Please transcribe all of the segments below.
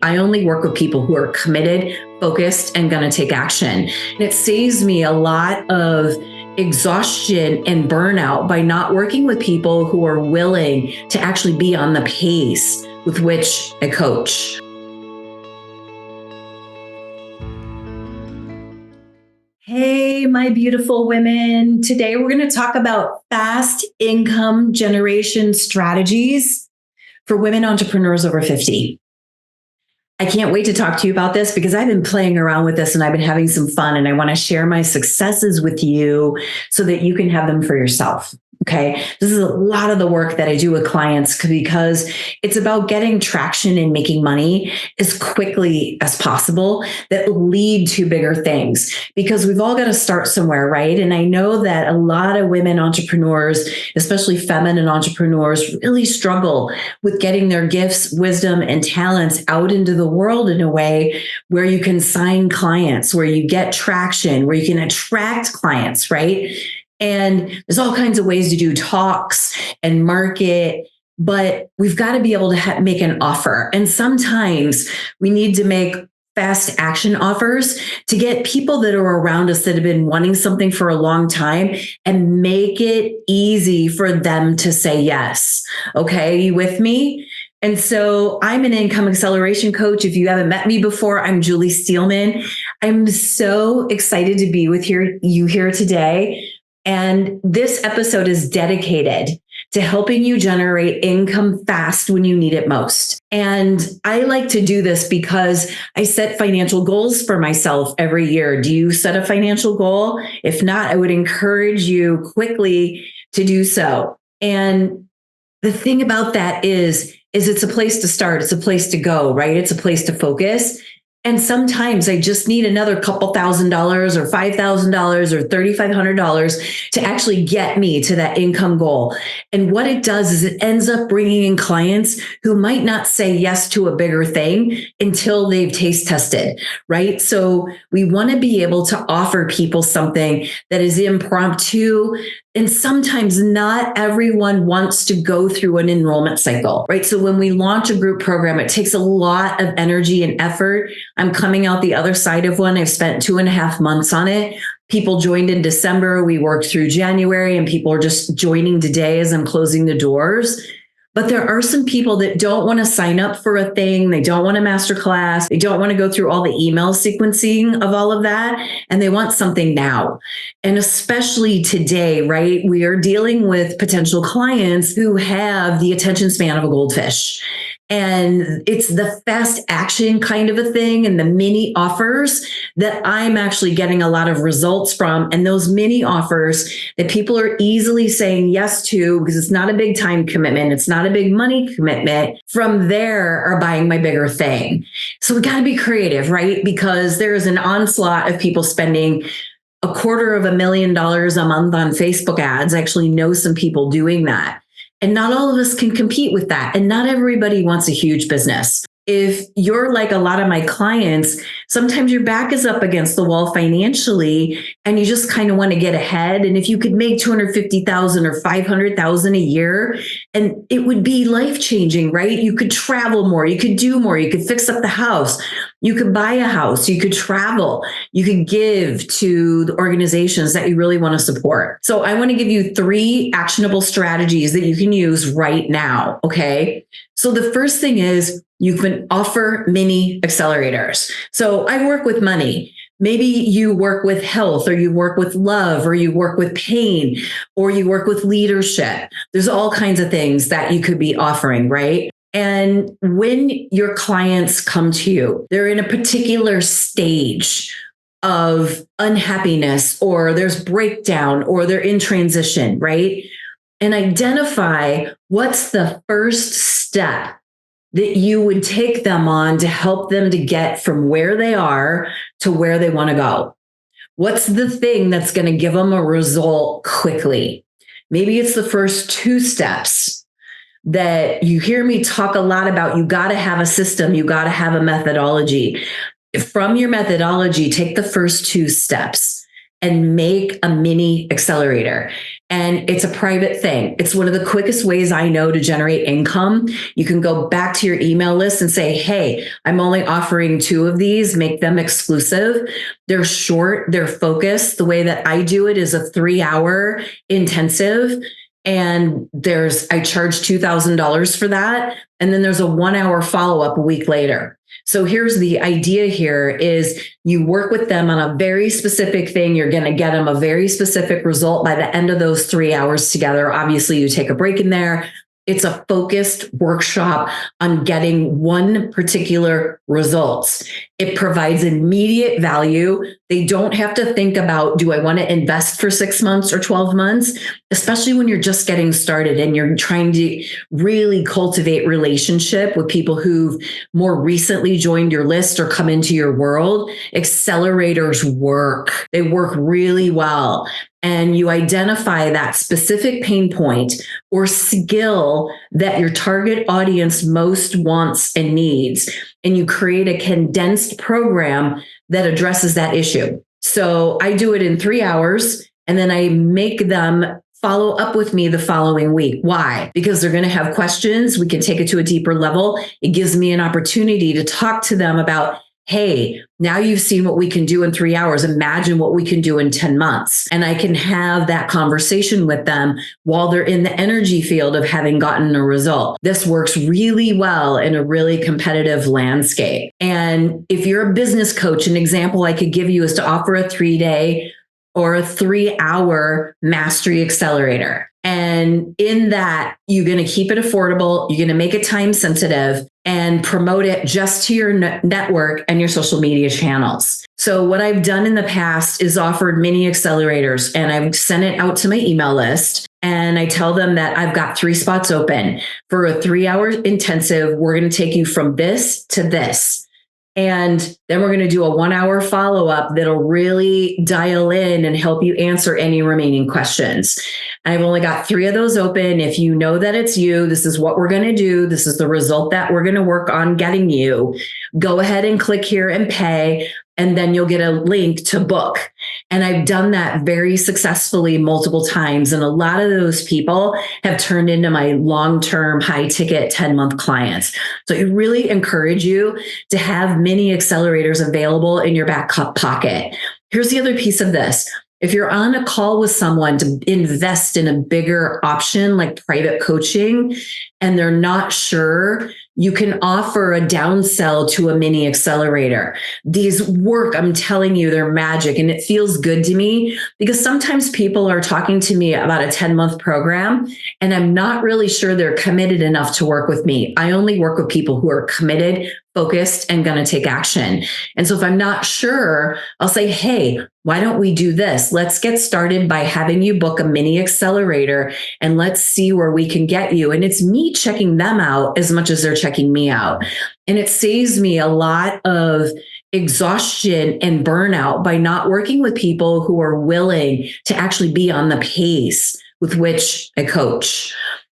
I only work with people who are committed, focused, and going to take action. And it saves me a lot of exhaustion and burnout by not working with people who are willing to actually be on the pace with which I coach. Hey, my beautiful women. Today we're going to talk about fast income generation strategies for women entrepreneurs over 50. I can't wait to talk to you about this because I've been playing around with this and I've been having some fun, and I want to share my successes with you so that you can have them for yourself. Okay. This is a lot of the work that I do with clients because it's about getting traction and making money as quickly as possible that will lead to bigger things, because we've all got to start somewhere, right? And I know that a lot of women entrepreneurs, especially feminine entrepreneurs, really struggle with getting their gifts, wisdom, and talents out into the world in a way where you can sign clients, where you get traction, where you can attract clients, right? And there's all kinds of ways to do talks and market, but we've got to be able to make an offer. And sometimes we need to make fast action offers to get people that are around us that have been wanting something for a long time and make it easy for them to say yes. Okay, you with me? And so I'm an income acceleration coach. If you haven't met me before, I'm Julie Steelman. I'm so excited to be with you here today. And this episode is dedicated to helping you generate income fast when you need it most. And I like to do this because I set financial goals for myself every year. Do you set a financial goal? If not, I would encourage you quickly to do so. And the thing about that is it's a place to start. It's a place to go, right? It's a place to focus. And sometimes I just need another couple $1,000 or $5,000 or $3,500 to actually get me to that income goal. And what it does is it ends up bringing in clients who might not say yes to a bigger thing until they've taste tested, right? So we want to be able to offer people something that is impromptu. And sometimes not everyone wants to go through an enrollment cycle, right? So when we launch a group program, it takes a lot of energy and effort. I'm coming out the other side of one. I've spent 2.5 months on it. People joined in December. We worked through January, and people are just joining today as I'm closing the doors. But there are some people that don't want to sign up for a thing. They don't want a masterclass. They don't want to go through all the email sequencing of all of that. And they want something now. And especially today, right? We are dealing with potential clients who have the attention span of a goldfish. And it's the fast action kind of a thing and the mini offers that I'm actually getting a lot of results from. And those mini offers that people are easily saying yes to because it's not a big time commitment. It's not a big money commitment. From there are buying my bigger thing. So we got to be creative, right? Because there is an onslaught of people spending $250,000 a month on Facebook ads. I actually know some people doing that. And not all of us can compete with that. And not everybody wants a huge business. If you're like a lot of my clients, sometimes your back is up against the wall financially, and you just kind of want to get ahead. And if you could make $250,000 or $500,000 a year, and it would be life-changing, right? You could travel more, you could do more, you could fix up the house, you could buy a house, you could travel, you could give to the organizations that you really want to support. So I want to give you 3 actionable strategies that you can use right now. Okay. So the first thing is you can offer mini accelerators. So I work with money. Maybe you work with health, or you work with love, or you work with pain, or you work with leadership. There's all kinds of things that you could be offering, right? And when your clients come to you, they're in a particular stage of unhappiness, or there's breakdown, or they're in transition, right? And identify what's the first step that you would take them on to help them to get from where they are to where they want to go. What's the thing that's going to give them a result quickly? Maybe it's the first 2 steps that you hear me talk a lot about. You got to have a system. You got to have a methodology. From your methodology, take the first 2 steps and make a mini accelerator. And it's a private thing. It's one of the quickest ways I know to generate income. You can go back to your email list and say, hey, I'm only offering 2 of these, make them exclusive. They're short, they're focused. The way that I do it is a 3-hour intensive. And I charge $2,000 for that. And then there's a 1-hour follow-up a week later. So here's the idea here is you work with them on a very specific thing. You're going to get them a very specific result by the end of those 3 hours together. Obviously, you take a break in there. It's a focused workshop on getting one particular results. It provides immediate value. They don't have to think about, do I want to invest for 6 months or 12 months? Especially when you're just getting started and you're trying to really cultivate relationship with people who've more recently joined your list or come into your world. Accelerators work. They work really well. And you identify that specific pain point or skill that your target audience most wants and needs. And you create a condensed program that addresses that issue. So I do it in 3 hours, and then I make them follow up with me the following week. Why? Because they're going to have questions. We can take it to a deeper level. It gives me an opportunity to talk to them about, hey, now you've seen what we can do in 3 hours. Imagine what we can do in 10 months. And I can have that conversation with them while they're in the energy field of having gotten a result. This works really well in a really competitive landscape. And if you're a business coach, an example I could give you is to offer a 3-day or a 3-hour mastery accelerator. And in that, you're going to keep it affordable. You're going to make it time sensitive and promote it just to your network and your social media channels. So what I've done in the past is offered mini-accelerators, and I've sent it out to my email list. And I tell them that I've got 3 spots open for a 3-hour intensive. We're going to take you from this to this. And then we're going to do a 1-hour follow-up that'll really dial in and help you answer any remaining questions. I've only got 3 of those open. If you know that it's you, this is what we're going to do. This is the result that we're going to work on getting you. Go ahead and click here and pay, and then you'll get a link to book. And I've done that very successfully multiple times. And a lot of those people have turned into my long-term high ticket 10-month clients. So I really encourage you to have mini accelerators available in your back pocket. Here's the other piece of this. If you're on a call with someone to invest in a bigger option like private coaching, and they're not sure, you can offer a downsell to a mini accelerator. These work, I'm telling you, they're magic. And it feels good to me because sometimes people are talking to me about a 10-month program, and I'm not really sure they're committed enough to work with me. I only work with people who are committed, focused, and going to take action. And so if I'm not sure, I'll say, hey, why don't we do this? Let's get started by having you book a mini accelerator, and let's see where we can get you. And it's me checking them out as much as they're checking me out. And it saves me a lot of exhaustion and burnout by not working with people who are willing to actually be on the pace with which I coach.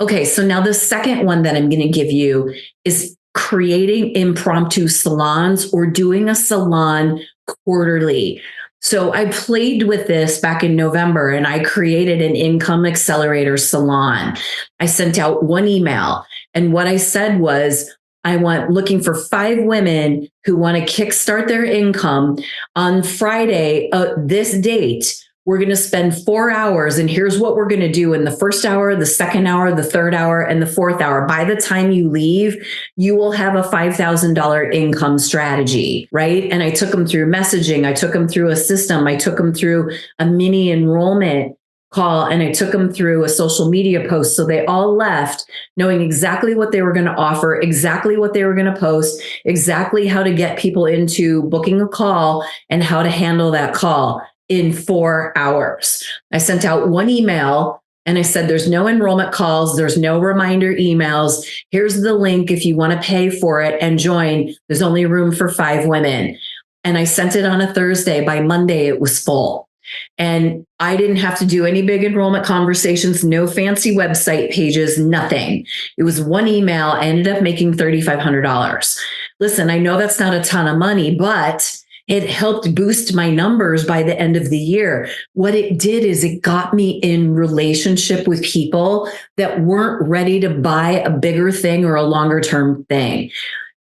Okay, so now the second one that I'm going to give you is creating impromptu salons or doing a salon quarterly. So I played with this back in November, and I created an income accelerator salon. I sent out 1 email, and what I said was, looking for 5 women who want to kickstart their income on Friday, this date. We're going to spend 4 hours, and here's what we're going to do in the first hour, the second hour, the third hour, and the fourth hour. By the time you leave, you will have a $5,000 income strategy, right? And I took them through messaging. I took them through a system. I took them through a mini enrollment call, and I took them through a social media post. So they all left knowing exactly what they were going to offer, exactly what they were going to post, exactly how to get people into booking a call and how to handle that call in 4 hours. I sent out 1 email, and I said, there's no enrollment calls. There's no reminder emails. Here's the link if you want to pay for it and join. There's only room for 5 women. And I sent it on a Thursday. By Monday, it was full. And I didn't have to do any big enrollment conversations, no fancy website pages, nothing. It was 1 email. I ended up making $3,500. Listen, I know that's not a ton of money, but It helped boost my numbers by the end of the year. What it did is it got me in relationship with people that weren't ready to buy a bigger thing or a longer term thing.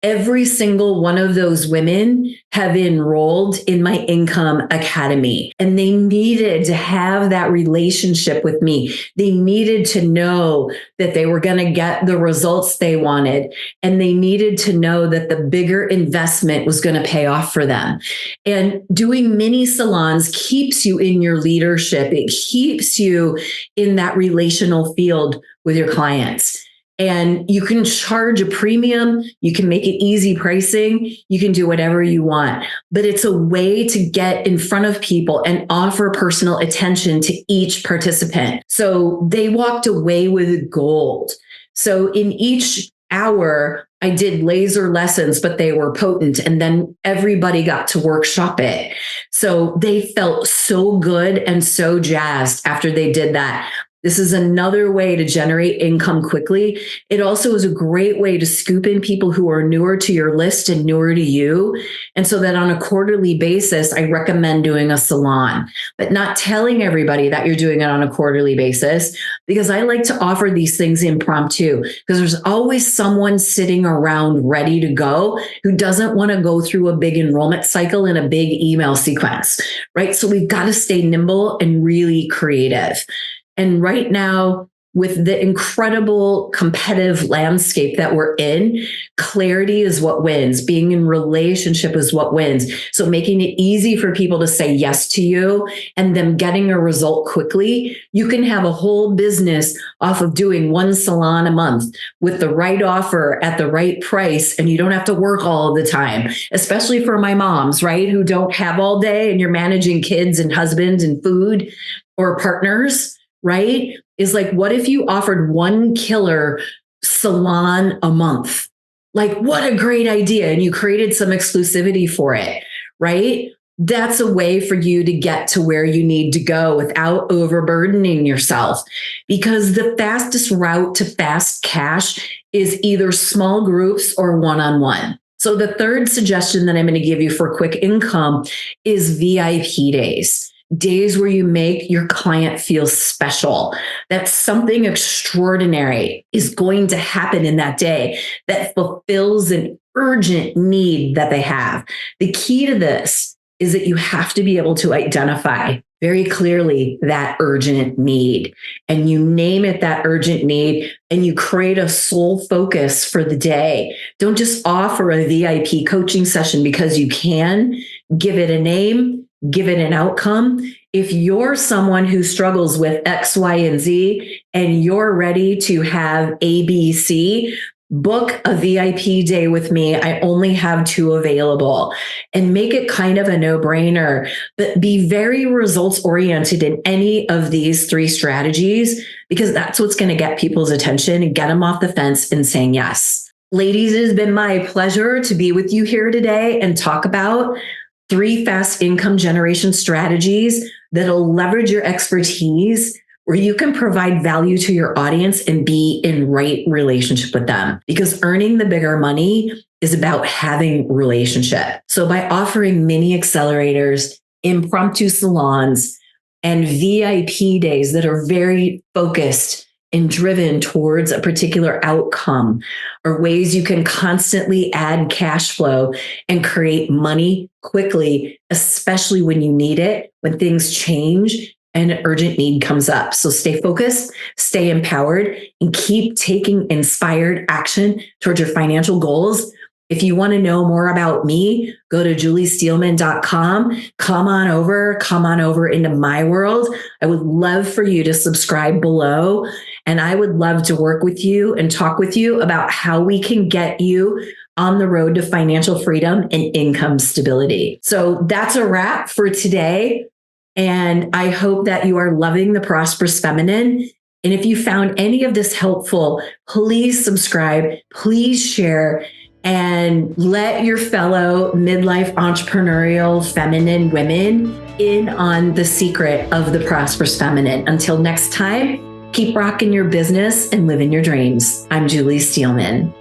Every single one of those women have enrolled in my Income Academy, and they needed to have that relationship with me. They needed to know that they were going to get the results they wanted, and they needed to know that the bigger investment was going to pay off for them. And doing mini salons keeps you in your leadership. It keeps you in that relational field with your clients. And you can charge a premium, you can make it easy pricing, you can do whatever you want. But it's a way to get in front of people and offer personal attention to each participant. So they walked away with gold. So in each hour, I did laser lessons, but they were potent. And then everybody got to workshop it. So they felt so good and so jazzed after they did that. This is another way to generate income quickly. It also is a great way to scoop in people who are newer to your list and newer to you. And so that on a quarterly basis, I recommend doing a salon, but not telling everybody that you're doing it on a quarterly basis, because I like to offer these things impromptu, because there's always someone sitting around ready to go who doesn't want to go through a big enrollment cycle and a big email sequence, right? So we've got to stay nimble and really creative. And right now, with the incredible competitive landscape that we're in, clarity is what wins. Being in relationship is what wins. So making it easy for people to say yes to you and them getting a result quickly. You can have a whole business off of doing one salon a month with the right offer at the right price, and you don't have to work all of the time, especially for my moms, right? Who don't have all day and you're managing kids and husbands and food or partners. Right? Is like, what if you offered one killer salon a month? Like, what a great idea. And you created some exclusivity for it, right? That's a way for you to get to where you need to go without overburdening yourself. Because the fastest route to fast cash is either small groups or one-on-one. So the third suggestion that I'm going to give you for quick income is VIP days. Days where you make your client feel special, that something extraordinary is going to happen in that day that fulfills an urgent need that they have. The key to this is that you have to be able to identify very clearly that urgent need, and you name it that urgent need, and you create a sole focus for the day. Don't just offer a VIP coaching session because you can. Give it a name. Give it an outcome. If you're someone who struggles with X, Y, and Z, and you're ready to have ABC, book a VIP day with me. I only have 2 available, and make it kind of a no-brainer, but be very results oriented in any of these 3 strategies, because that's what's going to get people's attention and get them off the fence and saying yes. Ladies, it has been my pleasure to be with you here today and talk about 3 fast income generation strategies that'll leverage your expertise, where you can provide value to your audience and be in right relationship with them. Because earning the bigger money is about having relationship. So by offering mini accelerators, impromptu salons, and VIP days that are very focused and driven towards a particular outcome, are ways you can constantly add cash flow and create money quickly, especially when you need it, when things change and an urgent need comes up. So stay focused, stay empowered, and keep taking inspired action towards your financial goals. If you want to know more about me, go to juliesteelman.com. Come on over into my world. I would love for you to subscribe below, and I would love to work with you and talk with you about how we can get you on the road to financial freedom and income stability. So that's a wrap for today. And I hope that you are loving the Prosperous Feminine. And if you found any of this helpful, please subscribe, please share, and let your fellow midlife entrepreneurial feminine women in on the secret of the Prosperous Feminine. Until next time, keep rocking your business and living your dreams. I'm Julie Steelman.